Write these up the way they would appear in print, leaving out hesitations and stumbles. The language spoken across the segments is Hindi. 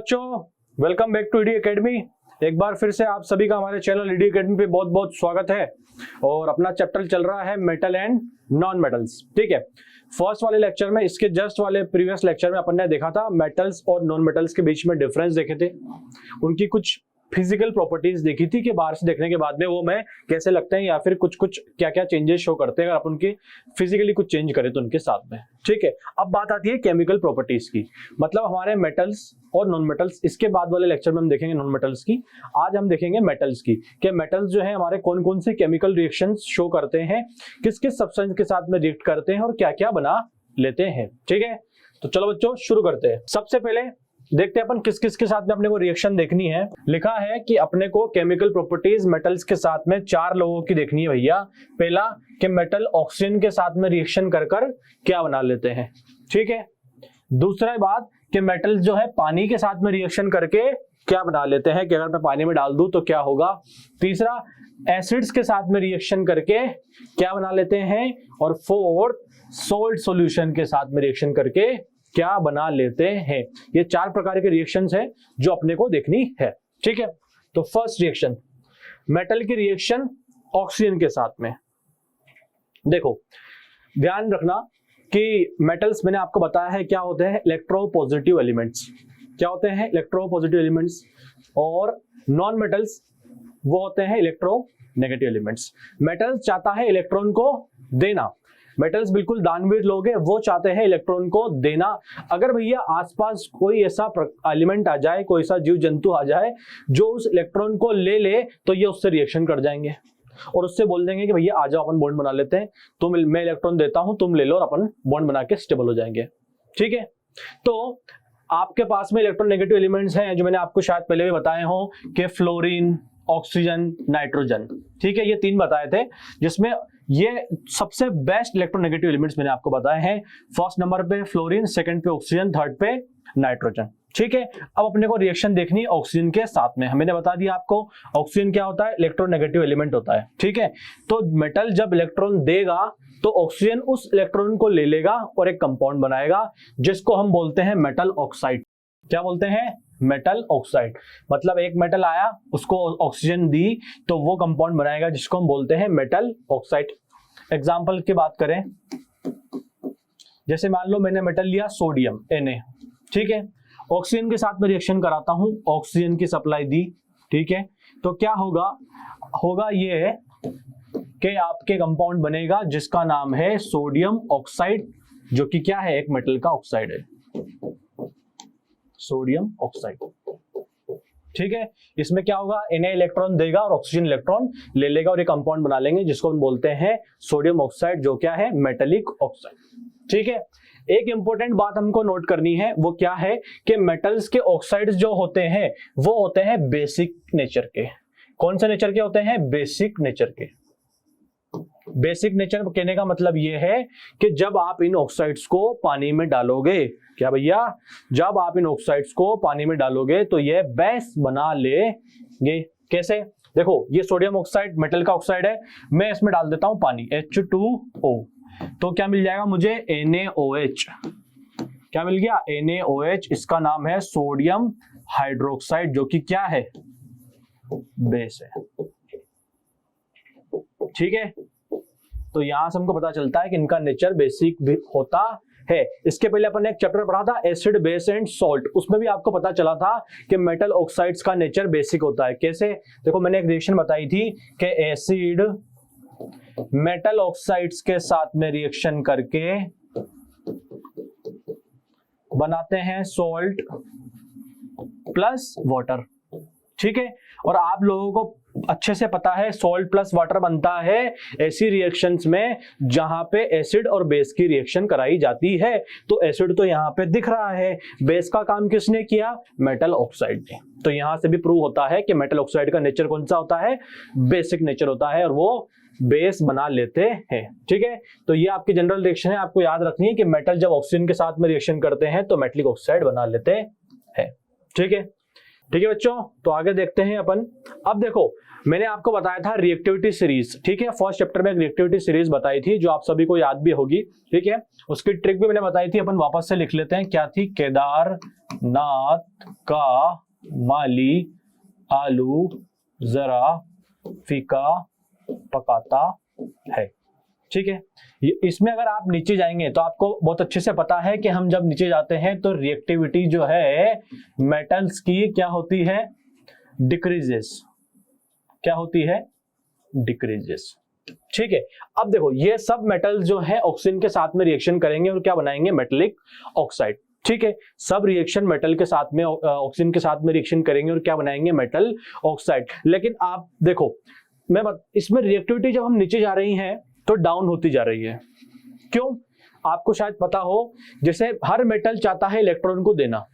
बच्चों, welcome back to ED academy. एक बार फिर से आप सभी का हमारे चैनल ईडी एकेडमी पे बहुत बहुत स्वागत है। और अपना चैप्टर चल रहा है मेटल एंड नॉन मेटल्स। ठीक है, फर्स्ट वाले लेक्चर में, इसके जस्ट वाले प्रीवियस लेक्चर में अपन ने देखा था मेटल्स और नॉन मेटल्स के बीच में डिफरेंस देखे थे, उनकी कुछ फिजिकल प्रॉपर्टीज देखी थी कि बाहर से देखने के बाद में वो मैं कैसे लगते हैं या फिर कुछ कुछ क्या क्या चेंजेस शो करते हैं अगर अपन उनकी फिजिकली कुछ चेंज करें तो उनके साथ में। ठीक है, अब बात आती है केमिकल प्रॉपर्टीज की, मतलब हमारे मेटल्स और नॉन मेटल्स। इसके बाद वाले लेक्चर में हम देखेंगे नॉन मेटल्स की, आज हम देखेंगे मेटल्स की कि मेटल्स जो है हमारे कौन कौन से केमिकल रिएक्शंस शो करते हैं, किस किस सब्सटेंस के साथ में रिएक्ट करते हैं और क्या क्या बना लेते हैं। ठीक है, तो चलो बच्चों शुरू करते हैं। सबसे पहले देखते हैं अपन किस किस के साथ में अपने को रिएक्शन देखनी है। लिखा है कि अपने को केमिकल प्रॉपर्टीज मेटल्स के साथ में 4 लोगों की देखनी है भैया। पहला कि मेटल ऑक्सीजन के साथ में रिएक्शन कर कर क्या बना लेते हैं। ठीक है, दूसरा बात कि मेटल जो है पानी के साथ में रिएक्शन करके क्या बना लेते हैं कि अगर मैं पानी में डाल दूं तो क्या होगा। तीसरा, एसिड्स के साथ में रिएक्शन करके क्या बना लेते हैं। और फोर्थ, सोल्ट सॉल्यूशन के साथ में रिएक्शन करके क्या बना लेते हैं। ये 4 प्रकार के रिएक्शंस हैं जो अपने को देखनी है। ठीक है, तो फर्स्ट रिएक्शन, मेटल की रिएक्शन ऑक्सीजन के साथ में। देखो ध्यान रखना कि मेटल्स मैंने आपको बताया है क्या होते हैं, इलेक्ट्रोपॉजिटिव एलिमेंट्स। क्या होते हैं? Electropositive elements. और नॉन मेटल्स वो होते हैं इलेक्ट्रोनेगेटिव एलिमेंट्स। मेटल्स चाहता है इलेक्ट्रॉन को देना, मेटल्स बिल्कुल दानवीर लोग हैं, वो चाहते हैं इलेक्ट्रॉन को देना। अगर भैया आसपास कोई ऐसा एलिमेंट आ जाए, कोई ऐसा जीव जंतु आ जाए जो उस इलेक्ट्रॉन को ले ले, तो ये उससे रिएक्शन कर जाएंगे और उससे बोल देंगे कि भैया आ जाओ अपन बॉन्ड बना लेते हैं, मैं इलेक्ट्रॉन देता हूं, तुम ले लो और अपन बॉन्ड बना के स्टेबल हो जाएंगे। ठीक है, तो आपके पास में इलेक्ट्रोनेगेटिव एलिमेंट्स हैं जो मैंने आपको शायद पहले भी बताए हों कि फ्लोरीन, ऑक्सीजन, नाइट्रोजन। ठीक है, ये 3 बताए थे जिसमें ये सबसे बेस्ट इलेक्ट्रोनेगेटिव एलिमेंट्स मैंने आपको बताए हैं। फर्स्ट नंबर पे फ्लोरीन, सेकंड पे ऑक्सीजन, थर्ड पे नाइट्रोजन। ठीक है, अब अपने को रिएक्शन देखनी है ऑक्सीजन के साथ में। मैंने बता दिया आपको ऑक्सीजन क्या होता है, इलेक्ट्रोनेगेटिव एलिमेंट होता है। ठीक है, तो मेटल जब इलेक्ट्रॉन देगा तो ऑक्सीजन उस इलेक्ट्रॉन को ले लेगा और एक कंपाउंड बनाएगा जिसको हम बोलते हैं मेटल ऑक्साइड। क्या बोलते हैं? Metal oxide. मतलब एक मेटल आया, उसको ऑक्सीजन दी तो वो कंपाउंड बनाएगा जिसको हम बोलते हैं मेटल ऑक्साइड। एग्जांपल की बात करें, जैसे मान लो मैंने मेटल लिया सोडियम Na। ठीक है, ऑक्सीजन के साथ में रिएक्शन कराता हूं, ऑक्सीजन की सप्लाई दी। ठीक है, तो क्या होगा ये कि आपके कंपाउंड बनेगा जिसका नाम है सोडियम ऑक्साइड, जो कि क्या है, एक मेटल का ऑक्साइड है, सोडियम ऑक्साइड। ठीक है, इसमें क्या होगा, Na इलेक्ट्रॉन देगा और ऑक्सीजन इलेक्ट्रॉन ले लेगा और एक कंपाउंड बना लेंगे जिसको हम बोलते हैं सोडियम ऑक्साइड, जो क्या है, मेटेलिक ऑक्साइड। ठीक है, एक इंपॉर्टेंट बात हमको नोट करनी है, वो क्या है कि मेटल्स के ऑक्साइड्स जो होते हैं वो होते हैं बेसिक नेचर के। कौन से नेचर के होते हैं? बेसिक नेचर के। बेसिक नेचर कहने का मतलब यह है कि जब आप इन ऑक्साइड्स को पानी में डालोगे, क्या भैया, जब आप इन ऑक्साइड्स को पानी में डालोगे तो ये बेस बना लेंगे। कैसे? देखो ये सोडियम ऑक्साइड मेटल का ऑक्साइड है, मैं इसमें डाल देता हूं पानी H2O, तो क्या मिल जाएगा मुझे? NaOH। क्या मिल गया? NaOH। इसका नाम है सोडियम हाइड्रोक्साइड, जो कि क्या है, बेस है। ठीक है, तो यहां से हमको पता चलता है कि इनका नेचर बेसिक भी होता है। इसके पहले अपन ने एक चैप्टर पढ़ा था एसिड, बेस एंड सॉल्ट, उसमें भी आपको पता चला था कि मेटल ऑक्साइड्स का नेचर बेसिक होता है। कैसे? देखो मैंने एक रिएक्शन बताई थी कि एसिड मेटल ऑक्साइड्स के साथ में रिएक्शन करके बनाते हैं सॉल्ट प्लस वाटर। ठीक है, और आप लोगों को अच्छे से पता है सॉल्ट प्लस वाटर बनता है ऐसी रिएक्शंस में जहां पे एसिड और बेस की रिएक्शन कराई जाती है। तो एसिड तो यहां पे दिख रहा है, बेस का काम किसने किया? मेटल ऑक्साइड ने। तो यहां से भी प्रूव होता है कि मेटल ऑक्साइड का नेचर कौन सा होता है? बेसिक नेचर होता है, और वो बेस बना लेते हैं। ठीक है, तो ये आपकी जनरल रिएक्शन है, आपको याद रखनी है कि मेटल जब ऑक्सीजन के साथ में रिएक्शन करते हैं तो मेटलिक ऑक्साइड बना लेते हैं। ठीक है, ठीक है बच्चों, तो आगे देखते हैं अपन। अब देखो मैंने आपको बताया था रिएक्टिविटी सीरीज। ठीक है, फर्स्ट चैप्टर में एक रिएक्टिविटी सीरीज बताई थी जो आप सभी को याद भी होगी। ठीक है, उसकी ट्रिक भी मैंने बताई थी, अपन वापस से लिख लेते हैं। क्या थी? केदार नात का माली आलू जरा फीका पकाता है। ठीक है, इसमें अगर आप नीचे जाएंगे तो आपको बहुत अच्छे से पता है कि हम जब नीचे जाते हैं तो रिएक्टिविटी जो है मेटल्स की क्या होती है, डिक्रीजेस। क्या होती है, डिक्रीजेस। ठीक है, अब देखो ये सब मेटल्स जो है ऑक्सीजन के साथ में रिएक्शन करेंगे और क्या बनाएंगे, मेटेलिक ऑक्साइड। ठीक है, सब रिएक्शन मेटल के साथ में ऑक्सीजन के साथ में रिएक्शन करेंगे और क्या बनाएंगे, मेटल ऑक्साइड। लेकिन आप देखो इसमें रिएक्टिविटी जब हम नीचे जा रही हैं तो डाउन होती जा रही है। क्यों, आपको शायद पता हो, जैसे हर मेटल चाहता है इलेक्ट्रॉन को देना,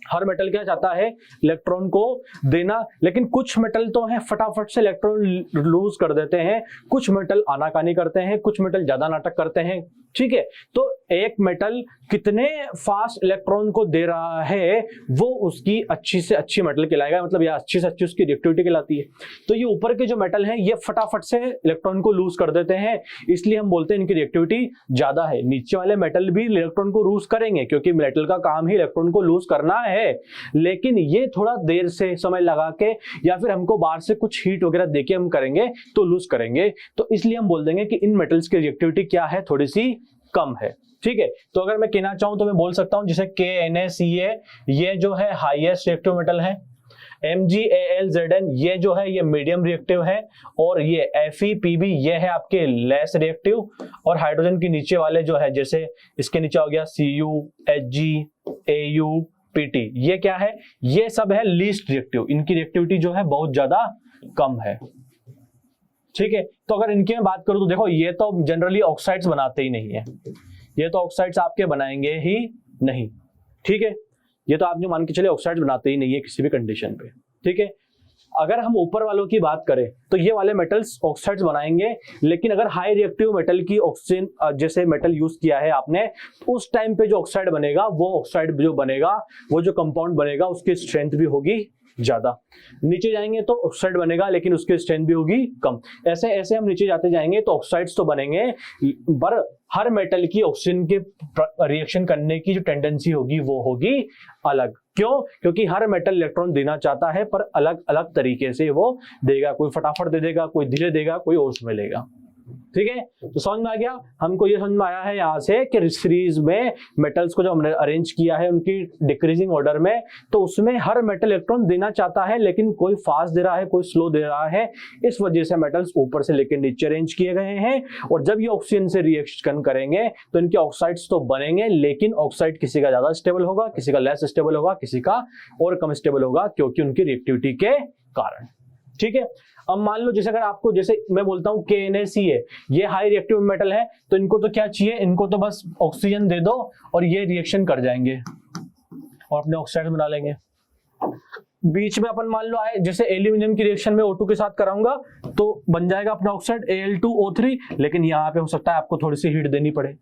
हर मेटल क्या चाहता है, इलेक्ट्रॉन को देना, लेकिन कुछ मेटल तो है फटाफट से इलेक्ट्रॉन लूज कर देते हैं, कुछ मेटल आनाकानी करते हैं, कुछ मेटल ज्यादा नाटक करते हैं। ठीक है, तो एक मेटल कितने फास्ट इलेक्ट्रॉन को दे रहा है वो उसकी अच्छी से अच्छी मेटल कहलाएगा, मतलब यह अच्छी से अच्छी उसकी रिएक्टिविटी कहलाती है। तो ये ऊपर के जो मेटल हैं ये फटाफट से इलेक्ट्रॉन को लूज कर देते हैं, इसलिए हम बोलते हैं इनकी रिएक्टिविटी ज्यादा है। नीचे वाले मेटल भी इलेक्ट्रॉन को लूज करेंगे क्योंकि मेटल का काम ही इलेक्ट्रॉन को लूज करना है, लेकिन ये थोड़ा देर से समय लगा के या फिर हमको बाहर से कुछ हीट वगैरह देके हम करेंगे तो लूज करेंगे। तो इसलिए हम बोल देंगे कि इन मेटल्स की रिएक्टिविटी क्या है, थोड़ी सी कम है। ठीक है, तो अगर मैं कहना चाहूं तो मैं बोल सकता हूं जैसे KNaCa ये जो है हाईएस्ट रिएक्टिव मेटल है, MgAlZn ये जो है ये मीडियम रिएक्टिव है, और ये FePb ये है आपके लेस रिएक्टिव, और हाइड्रोजन के नीचे वाले जो है जैसे इसके नीचे हो गया Cu, Hg, Au, Pt ये क्या है, ये सब है लीस्ट रिएक्टिव, इनकी रिएक्टिविटी जो है बहुत ज्यादा कम है। ठीक है, तो अगर इनकी मैं बात करूं तो देखो ये तो जनरली ऑक्साइड्स बनाते ही नहीं है, ये तो ऑक्साइड्स आपके बनाएंगे ही नहीं। ठीक है, ये तो आप जो मान के चले ऑक्साइड्स बनाते ही नहीं है किसी भी कंडीशन पे। ठीक है, अगर हम ऊपर वालों की बात करें तो ये वाले मेटल्स ऑक्साइड्स बनाएंगे, लेकिन अगर हाई रिएक्टिव मेटल की ऑक्सीजन जैसे मेटल यूज किया है आपने, उस टाइम पे जो ऑक्साइड बनेगा वो ऑक्साइड जो बनेगा वो जो कंपाउंड बनेगा उसकी स्ट्रेंथ भी होगी ज्यादा। नीचे जाएंगे तो ऑक्साइड बनेगा लेकिन उसकी स्ट्रेंथ भी होगी कम। ऐसे ऐसे हम नीचे जाते जाएंगे तो ऑक्साइड्स तो बनेंगे, पर हर मेटल की ऑक्सीजन के रिएक्शन करने की जो टेंडेंसी होगी वो होगी अलग। क्यों, क्योंकि हर मेटल इलेक्ट्रॉन देना चाहता है पर अलग अलग तरीके से वो देगा, कोई फटाफट दे देगा, कोई धीरे देगा, कोई और समय लेगा। ठीक है, तो समझ में आ गया, हमको ये समझ में आया है यहाँ से कि सीरीज में मेटल्स को जो हमने अरेंज किया है उनकी डिक्रीजिंग ऑर्डर में, तो उसमें हर मेटल इलेक्ट्रॉन देना चाहता है लेकिन कोई फास्ट दे रहा है, कोई स्लो दे रहा है, इस वजह से मेटल्स ऊपर से लेकर नीचे अरेंज किए गए हैं। और जब ये ऑक्सीजन से रिएक्शन करेंगे तो इनके ऑक्साइड्स तो बनेंगे, लेकिन ऑक्साइड किसी का ज्यादा स्टेबल होगा, किसी का लेस स्टेबल होगा, किसी का और कम स्टेबल होगा, क्योंकि उनकी रिएक्टिविटी के कारण। ठीक है, अब मान लो जैसे अगर आपको, जैसे मैं बोलता हूं KNaCa ये हाई रिएक्टिव मेटल है, तो इनको तो क्या चाहिए, इनको तो बस ऑक्सीजन दे दो और ये रिएक्शन कर जाएंगे और अपने ऑक्साइड बना लेंगे। बीच में अपन मान लो आए, जैसे एल्यूमिनियम की रिएक्शन में O2 के साथ कराऊंगा तो बन जाएगा अपना ऑक्साइड Al2O3, लेकिन यहाँ पे हो सकता है आपको थोड़ी सी हीट देनी पड़े।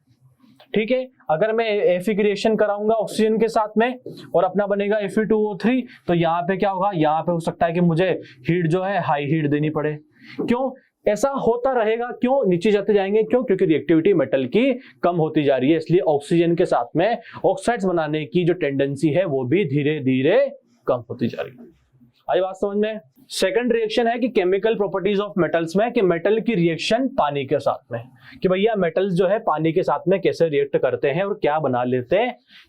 ठीक है, अगर मैं Fe की रिएक्शन कराऊंगा ऑक्सीजन के साथ में और अपना बनेगा Fe2O3, तो यहाँ पे क्या होगा, यहाँ पे हो सकता है कि मुझे हीट जो है हाई हीट देनी पड़े। क्यों ऐसा होता रहेगा, क्यों नीचे जाते जाएंगे, क्यों, क्योंकि रिएक्टिविटी मेटल की कम होती जा रही है, इसलिए ऑक्सीजन के साथ में ऑक्साइड्स बनाने की जो टेंडेंसी है वो भी धीरे धीरे कम होती जा रही है। आई बात समझ में। सेकंड रिएक्शन है कि केमिकल प्रॉपर्टीज ऑफ मेटल्स में, कि मेटल की रिएक्शन पानी के साथ में, कि भैया मेटल्स जो है पानी के साथ में कैसे रिएक्ट करते हैं और क्या बना लेते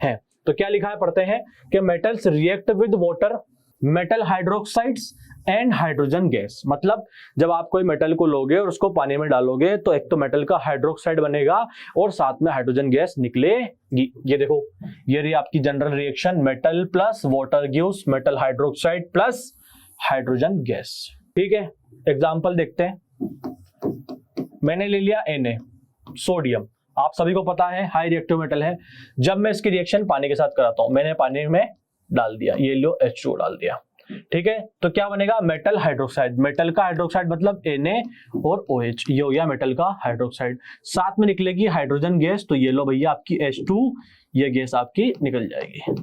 हैं। तो क्या लिखा है, पढ़ते हैं कि metals react with water, metal hydroxides and hydrogen gas. मतलब जब आप कोई मेटल को लोगे और उसको पानी में डालोगे तो एक तो मेटल का हाइड्रोक्साइड बनेगा और साथ में हाइड्रोजन गैस निकलेगी। ये देखो, ये रही आपकी general reaction, metal plus water gives metal hydroxide plus hydrogen gas. ठीक है, एग्जांपल देखते हैं। मैंने ले लिया Na, सोडियम, आप सभी को पता है हाई रिएक्टिव मेटल है। जब मैं इसकी रिएक्शन पानी के साथ कराता हूं, मैंने पानी में डाल दिया, ये लो H2 डाल दिया। ठीक है, तो क्या बनेगा, मेटल हाइड्रोक्साइड, मेटल का हाइड्रोक्साइड मतलब Na और OH, ये हो गया मेटल का हाइड्रोक्साइड। साथ में निकलेगी हाइड्रोजन गैस, तो ये लो भैया आपकी H2, ये गैस आपकी निकल जाएगी।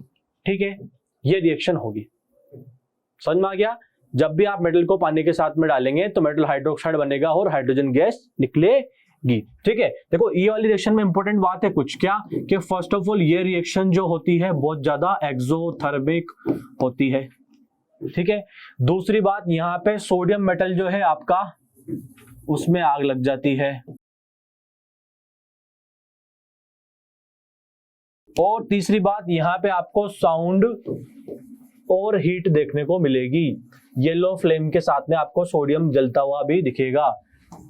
ठीक है, ये रिएक्शन होगी, समझ में आ गया। जब भी आप मेटल को पानी के साथ में डालेंगे तो मेटल हाइड्रोक्साइड बनेगा और हाइड्रोजन गैस निकलेगी। ठीक है। देखो ये वाली रिएक्शन में इंपॉर्टेंट बात है कुछ क्या, कि फर्स्ट ऑफ ऑल ये रिएक्शन जो होती है बहुत ज्यादा एक्सोथर्मिक होती है, ठीक है। दूसरी बात, यहाँ पे सोडियम मेटल जो है आपका उसमें आग लग जाती है। और तीसरी बात, यहाँ पे आपको साउंड और हीट देखने को मिलेगी। येलो फ्लेम के साथ में आपको सोडियम जलता हुआ भी दिखेगा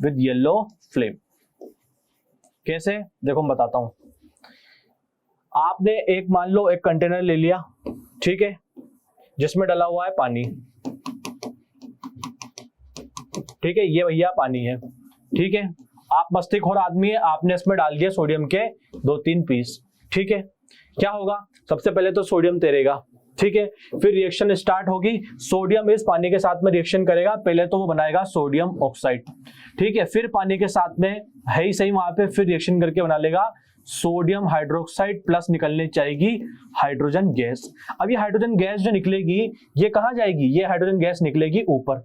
विद येलो फ्लेम। कैसे, देखो मैं बताता हूं। आपने एक मान लो एक कंटेनर ले लिया, ठीक है, जिसमें डला हुआ है पानी, ठीक है, ये भैया पानी है, ठीक है। आप मस्तिष्क आदमी है, आपने इसमें डाल दिया सोडियम के 2-3 पीस, ठीक है। क्या होगा, सबसे पहले तो सोडियम तैरेगा, ठीक है, फिर रिएक्शन स्टार्ट होगी, सोडियम इस पानी के साथ में रिएक्शन करेगा, पहले तो वो बनाएगा सोडियम ऑक्साइड, ठीक है, फिर पानी के साथ में है ही सही वहां पे फिर रिएक्शन करके बना लेगा सोडियम हाइड्रोक्साइड प्लस निकलने चाहिए हाइड्रोजन गैस। अब ये हाइड्रोजन गैस जो निकलेगी ये कहां जाएगी, ये हाइड्रोजन गैस निकलेगी ऊपर,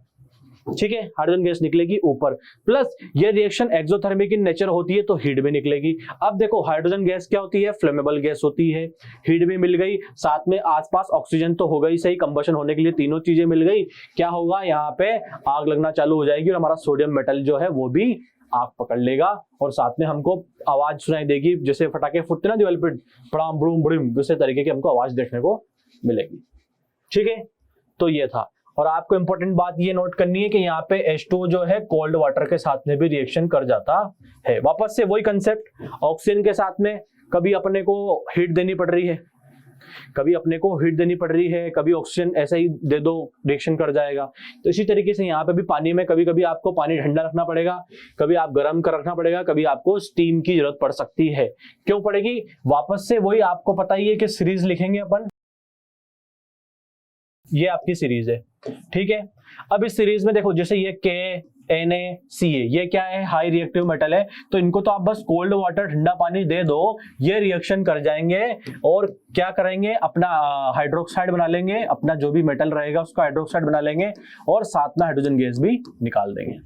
ठीक है, हाइड्रोजन गैस निकलेगी ऊपर, प्लस ये रिएक्शन एक्सोथर्मिक इन नेचर होती है तो हीट भी निकलेगी। अब देखो हाइड्रोजन गैस क्या होती है, फ्लेमेबल गैस होती है, हीट भी मिल गई, साथ में आसपास ऑक्सीजन तो हो गई सही, कंबशन होने के लिए तीनों चीजें मिल गई। क्या होगा, यहाँ पे आग लगना चालू हो जाएगी और हमारा सोडियम मेटल जो है वो भी आग पकड़ लेगा और साथ में हमको आवाज सुनाई देगी, जैसे फटाके फुटते ना दीवार पे, पड़ाम बुड़ूम बुड़ीम, दूसरे तरीके की हमको आवाज देखने को मिलेगी, ठीक है। तो ये था, और आपको इंपॉर्टेंट बात ये नोट करनी है कि यहाँ पे H2O जो है कोल्ड वाटर के साथ में भी रिएक्शन कर जाता है। वापस से वही कंसेप्ट, ऑक्सीजन के साथ में कभी अपने को हीट देनी पड़ रही है, कभी अपने को हीट देनी पड़ रही है, कभी ऑक्सीजन ऐसे ही दे दो रिएक्शन कर जाएगा। तो इसी तरीके से यहाँ पे भी पानी में कभी कभी आपको पानी ठंडा रखना पड़ेगा, कभी आप गर्म कर रखना पड़ेगा, कभी आपको स्टीम की जरूरत पड़ सकती है। क्यों पड़ेगी, वापस से वही आपको पता ही है कि सीरीज लिखेंगे अपन, ये आपकी सीरीज है, ठीक है। अब इस सीरीज में देखो जैसे ये KNaCl ये क्या है, हाई रिएक्टिव मेटल है, तो इनको तो आप बस कोल्ड वाटर ठंडा पानी दे दो, ये रिएक्शन कर जाएंगे और क्या करेंगे, अपना हाइड्रोक्साइड बना लेंगे, अपना जो भी मेटल रहेगा उसका हाइड्रोक्साइड बना लेंगे और साथ में हाइड्रोजन गैस भी निकाल देंगे,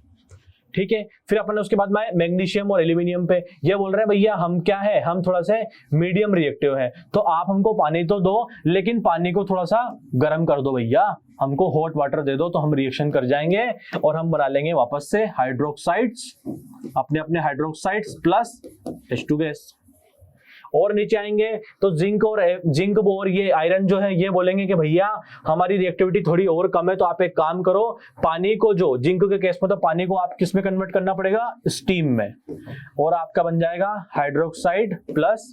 ठीक है। फिर अपन उसके बाद में मैग्नीशियम और एल्यूमिनियम पे, ये बोल रहे हैं भैया हम क्या है, हम थोड़ा सा मीडियम रिएक्टिव है, तो आप हमको पानी तो दो लेकिन पानी को थोड़ा सा गर्म कर दो भैया, हमको हॉट वाटर दे दो, तो हम रिएक्शन कर जाएंगे और हम बना लेंगे वापस से हाइड्रोक्साइड्स, अपने अपने हाइड्रोक्साइड्स प्लस H2 गैस। और नीचे आएंगे तो जिंक और ये आयरन जो है ये बोलेंगे कि भैया हमारी रिएक्टिविटी थोड़ी और कम है, तो आप एक काम करो, पानी को जो जिंक के केस में तो पानी को आप किस में कन्वर्ट करना पड़ेगा, स्टीम में, और आपका बन जाएगा हाइड्रोक्साइड प्लस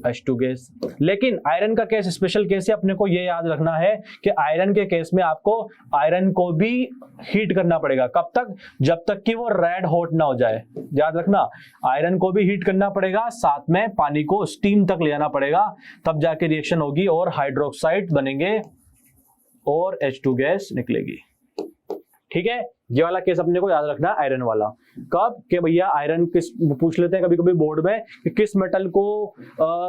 H2 गैस। लेकिन आयरन का केस स्पेशल केस है, अपने को ये याद रखना है कि आयरन के केस में आपको आयरन को भी हीट करना पड़ेगा, कब तक, जब तक कि वो रेड हॉट ना हो जाए। याद रखना, आयरन को भी हीट करना पड़ेगा, साथ में पानी को स्टीम तक ले जाना पड़ेगा, तब जाके रिएक्शन होगी और हाइड्रोक्साइड बनेंगे और H2 गैस निकलेगी, ठीक है। ये वाला केस अपने को याद रखना है आयरन वाला। कब कि भैया आयरन किस पूछ लेते हैं कभी कभी बोर्ड में कि किस मेटल को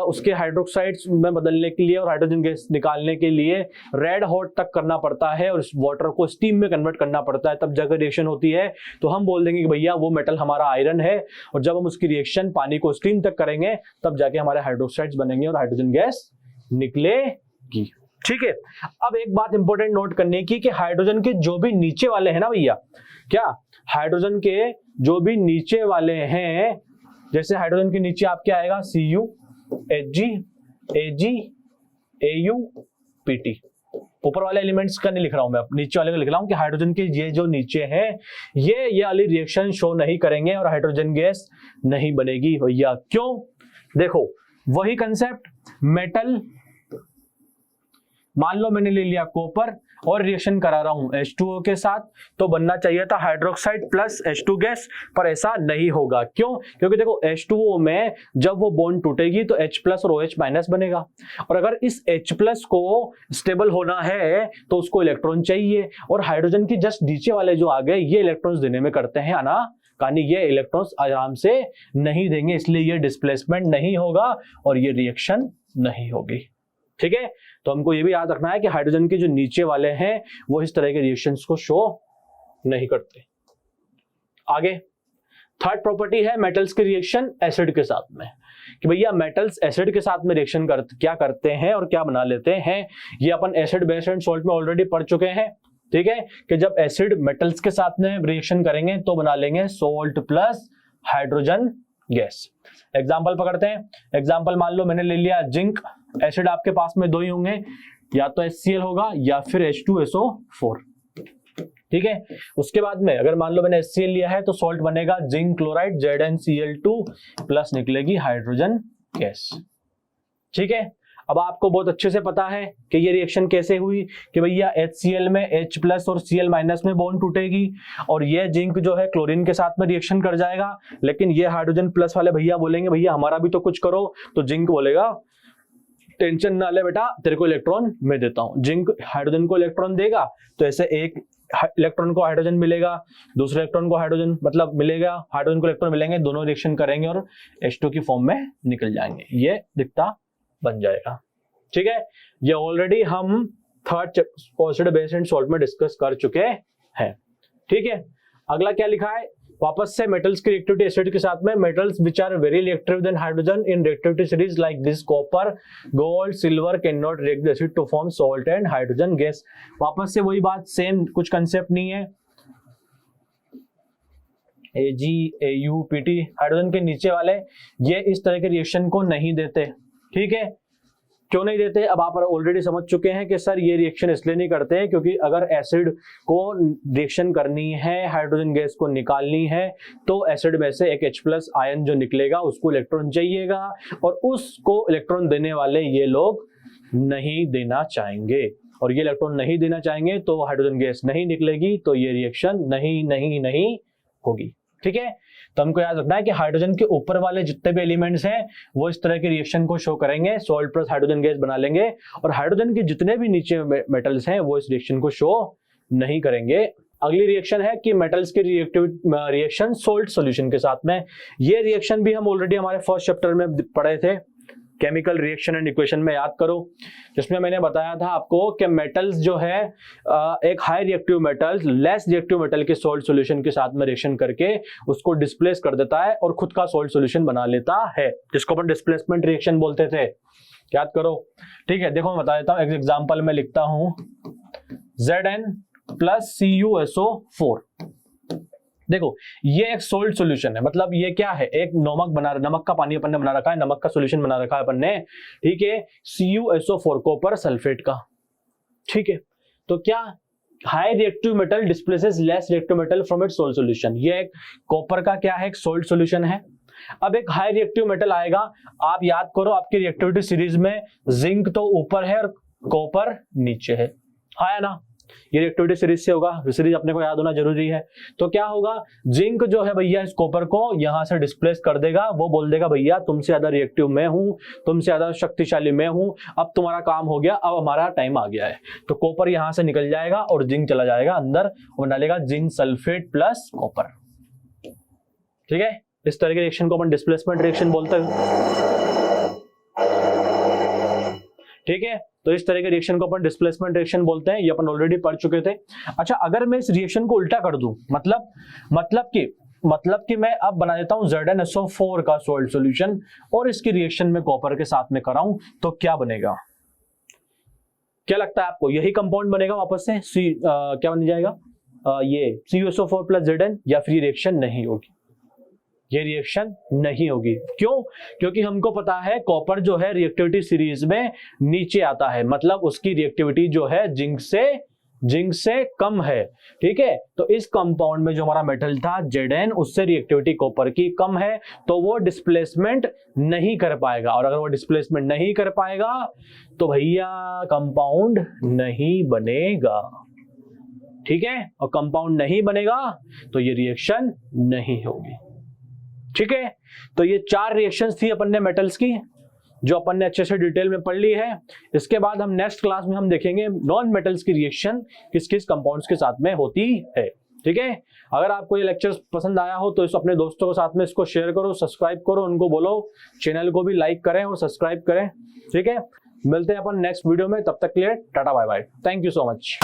उसके हाइड्रोक्साइड्स में बदलने के लिए और हाइड्रोजन गैस निकालने के लिए रेड हॉट तक करना पड़ता है और वाटर को स्टीम में कन्वर्ट करना पड़ता है, तब जाकर रिएक्शन होती है। तो हम बोल देंगे कि भैया वो मेटल हमारा आयरन है, और जब हम उसकी रिएक्शन पानी को स्टीम तक करेंगे तब जाके हमारे हाइड्रोक्साइड्स बनेंगे और हाइड्रोजन गैस निकलेगी, ठीक है। अब एक बात इंपॉर्टेंट नोट करने की कि हाइड्रोजन के जो भी नीचे वाले हैं ना भैया, क्या हाइड्रोजन के जो भी नीचे वाले हैं, जैसे हाइड्रोजन के नीचे आपके आएगा Cu Hg Ag Au Pt, ऊपर वाले एलिमेंट्स का नहीं लिख रहा हूं मैं, नीचे वाले का लिख रहा हूं कि हाइड्रोजन के ये जो नीचे हैं ये वाली रिएक्शन शो नहीं करेंगे और हाइड्रोजन गैस नहीं बनेगी भैया। क्यों, देखो वही कंसेप्ट, मेटल मान लो मैंने ले लिया कॉपर और रिएक्शन करा रहा हूं H2O के साथ, तो बनना चाहिए था हाइड्रोक्साइड प्लस H2 गैस, पर ऐसा नहीं होगा। क्यों, क्योंकि देखो H2O में जब वो बॉन्ड टूटेगी तो H प्लस और OH माइनस बनेगा, और अगर इस H प्लस को स्टेबल होना है तो उसको इलेक्ट्रॉन चाहिए, और हाइड्रोजन की जस्ट नीचे वाले जो आ गए ये इलेक्ट्रॉन्स देने में करते हैं आना कानी, ये इलेक्ट्रॉन्स आराम से नहीं देंगे, इसलिए ये डिस्प्लेसमेंट नहीं होगा और ये रिएक्शन नहीं होगी, ठीक है। तो हमको ये भी याद रखना है कि हाइड्रोजन के जो नीचे वाले हैं वो इस तरह के रिएक्शंस को शो नहीं करते। आगे थर्ड प्रॉपर्टी है मेटल्स के रिएक्शन एसिड के साथ में, कि भैया मेटल्स एसिड के साथ में रिएक्शन क्या करते हैं और क्या बना लेते हैं। ये अपन एसिड बेस एंड सॉल्ट में ऑलरेडी पढ़ चुके हैं, ठीक है, कि जब एसिड मेटल्स के साथ में रिएक्शन करेंगे तो बना लेंगे salt plus hydrogen gas. Example पकड़ते हैं। एग्जाम्पल मान लो मैंने ले लिया जिंक, एसिड आपके पास में दो ही होंगे, या तो HCl होगा या फिर H2SO4, ठीक है। उसके बाद में अगर मान लो मैंने HCl लिया है तो सॉल्ट बनेगा जिंक क्लोराइड ZnCl2 प्लस निकलेगी हाइड्रोजन गैस, ठीक है। अब आपको बहुत अच्छे से पता है कि ये रिएक्शन कैसे हुई, कि भैया HCl में H प्लस और Cl माइनस में बॉन्ड टूटेगी और ये जिंक जो है क्लोरीन के साथ में रिएक्शन कर जाएगा, लेकिन ये हाइड्रोजन प्लस वाले भैया बोलेंगे भैया हमारा भी तो कुछ करो, तो जिंक बोलेगा टेंशन ना ले बेटा, तेरे को इलेक्ट्रॉन मैं देता हूं। जिंक हाइड्रोजन को इलेक्ट्रॉन देगा तो ऐसे एक इलेक्ट्रॉन को हाइड्रोजन मिलेगा, दूसरे इलेक्ट्रॉन को हाइड्रोजन मतलब मिलेगा, हाइड्रोजन को इलेक्ट्रॉन मिलेंगे, दोनों रिएक्शन करेंगे और H2 की फॉर्म में निकल जाएंगे, ये दिखता बन जाएगा, ठीक है। ये ऑलरेडी हम third acid base and salt में डिस्कस कर चुके हैं, ठीक है। अगला क्या लिखा है, वापस से मेटल्स की रिएक्टिविटी एसिड के साथ में, metals which are very reactive then hydrogen in reactivity series like this copper gold silver can not react the acid to form salt and hydrogen gas. वापस से वही बात, सेम कुछ कंसेप्ट नहीं है। AgAuPt हाइड्रोजन के नीचे वाले ये इस तरह के रिएक्शन को नहीं देते, ठीक है। क्यों नहीं देते, अब आप ऑलरेडी समझ चुके हैं कि सर ये रिएक्शन इसलिए नहीं करते हैं क्योंकि अगर एसिड को रिएक्शन करनी है, हाइड्रोजन गैस को निकालनी है, तो एसिड में से एक H+ आयन जो निकलेगा उसको इलेक्ट्रॉन चाहिएगा और उसको इलेक्ट्रॉन देने वाले ये लोग नहीं देना चाहेंगे, और ये इलेक्ट्रॉन नहीं देना चाहेंगे तो हाइड्रोजन गैस नहीं निकलेगी, तो ये रिएक्शन नहीं होगी, ठीक है। तो हमको याद रखना है कि हाइड्रोजन के ऊपर वाले जितने भी एलिमेंट्स हैं वो इस तरह के रिएक्शन को शो करेंगे, सॉल्ट प्लस हाइड्रोजन गैस बना लेंगे, और हाइड्रोजन के जितने भी नीचे मेटल्स हैं वो इस रिएक्शन को शो नहीं करेंगे। अगली रिएक्शन है कि मेटल्स की रिएक्शन सोल्ट सॉल्यूशन के साथ में। ये रिएक्शन भी हम ऑलरेडी हमारे फर्स्ट चैप्टर में पढ़े थे, केमिकल रिएक्शन एंड इक्वेशन में, याद करो, जिसमें मैंने बताया था आपको कि मेटल्स जो है एक high reactive metal less reactive metal के सॉल्ट सॉल्यूशन के साथ में रिएक्शन करके उसको डिस्प्लेस कर देता है और खुद का सॉल्ट सॉल्यूशन बना लेता है, जिसको अपन डिस्प्लेसमेंट रिएक्शन बोलते थे, याद करो, ठीक है। देखो मैं बता देता हूं, एक एग्जांपल में लिखता हूं Zn प्लस CuSO4। देखो ये एक सोल्ट सॉल्यूशन है, मतलब ये क्या है, एक नमक का पानी अपन ने बना रखा है, नमक का सॉल्यूशन बना रखा है अपन ने, ठीक है, CuSO4 कॉपर सल्फेट का, ठीक है। तो क्या high reactive metal displaces less reactive metal from its salt solution, ये एक कॉपर का क्या है, एक सोल्ट सॉल्यूशन है। अब एक हाई रिएक्टिव मेटल आएगा, आप याद करो आपकी रिएक्टिविटी सीरीज में जिंक तो ऊपर है और कॉपर नीचे है, आया ना, ये रिएक्टिविटी सीरीज से होगा, सीरीज अपने को याद होना जरूरी है। तो क्या होगा, जिंक जो है भैया इस कॉपर को यहां से डिस्प्लेस कर देगा, वो बोल देगा भैया तुमसे ज्यादा रिएक्टिव मैं हूं, तुमसे ज्यादा शक्तिशाली मैं हूं, अब तुम्हारा काम हो गया, अब हमारा टाइम आ गया है। तो कॉपर यहां से निकल जाएगा और जिंक चला जाएगा अंदर और बना लेगा जिंक सल्फेट प्लस कॉपर, ठीक है। इस तरह के रिएक्शन को अपन डिस्प्लेसमेंट रिएक्शन बोलते हैं, ठीक है। तो इस तरह के रिएक्शन को अपन डिस्प्लेसमेंट रिएक्शन बोलते हैं, ये अपन ऑलरेडी पढ़ चुके थे। अच्छा, अगर मैं इस रिएक्शन को उल्टा कर दूं, मतलब कि मैं अब बना देता हूं ZnSO4 का सॉल्ट सॉल्यूशन और इसकी रिएक्शन में कॉपर के साथ में कराऊं, तो क्या बनेगा, क्या लगता है आपको, यही कंपाउंड बनेगा वापस से, क्या बन जाएगा, ये CuSO4 प्लस Zn, या फिर रिएक्शन नहीं होगी, ये रिएक्शन नहीं होगी। क्यों, क्योंकि हमको पता है कॉपर जो है रिएक्टिविटी सीरीज में नीचे आता है, मतलब उसकी रिएक्टिविटी जो है जिंक से कम है, ठीक है। तो इस कंपाउंड में जो हमारा मेटल था Zn, उससे रिएक्टिविटी कॉपर की कम है, तो वो डिस्प्लेसमेंट नहीं कर पाएगा, और अगर वो डिस्प्लेसमेंट नहीं कर पाएगा तो भैया कंपाउंड नहीं बनेगा, ठीक है। और कंपाउंड नहीं बनेगा तो ये रिएक्शन नहीं होगी, ठीक है। तो ये 4 रिएक्शंस थी अपन ने मेटल्स की, जो अपन ने अच्छे से डिटेल में पढ़ ली है। इसके बाद हम नेक्स्ट क्लास में हम देखेंगे नॉन मेटल्स की रिएक्शन किस किस कंपाउंड्स के साथ में होती है, ठीक है। अगर आपको ये लेक्चर पसंद आया हो तो इस अपने दोस्तों के साथ में इसको शेयर करो, सब्सक्राइब करो, उनको बोलो चैनल को भी लाइक करें और सब्सक्राइब करें, ठीक है। मिलते हैं अपन नेक्स्ट वीडियो में, तब तक के लिए tata bye bye, thank you so much.